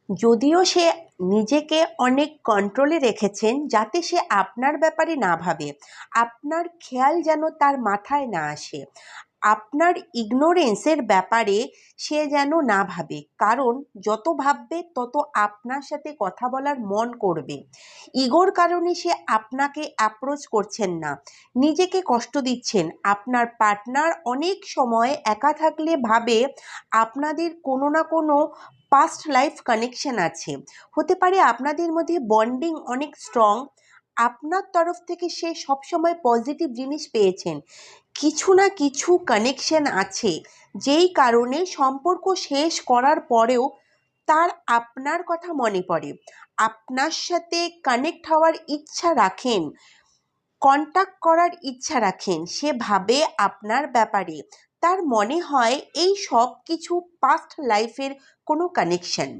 যদিও সে নিজেকে অনেক কন্ট্রোলে রেখেছেন যাতে সে আপনার ব্যাপারে না ভাবে, আপনার খেয়াল যেন তার মাথায় না আসে, আপনার ইগনোরেন্সের ব্যাপারে সে যেন না ভাবে, কারণ যত ভাববে তত আপনার সাথে কথা বলার মন করবে। ইগোর কারণে সে আপনাকে অ্যাপ্রোচ করছেন না, নিজেকে কষ্ট দিচ্ছেন। আপনার পার্টনার অনেক সময় একা থাকলে ভাবে আপনাদের কোনো না কোনো পাস্ট লাইফ কানেকশন আছে, হতে পারে আপনাদের মধ্যে বন্ডিং অনেক স্ট্রং, আপনার তরফ থেকে সে সবসময় পজিটিভ জিনিস পেয়েছেন, কিছু না কিছু কানেকশন আছে যেই কারণে সম্পর্ক শেষ করার পরেও তার আপনার কথা মনে পড়ে, আপনার সাথে কানেক্ট হওয়ার ইচ্ছা রাখেন, কন্ট্যাক্ট করার ইচ্ছা রাখেন, সে ভাবে আপনার ব্যাপারে, তার মনে হয় এই সব কিছু পাস্ট লাইফের কোনো কানেকশন।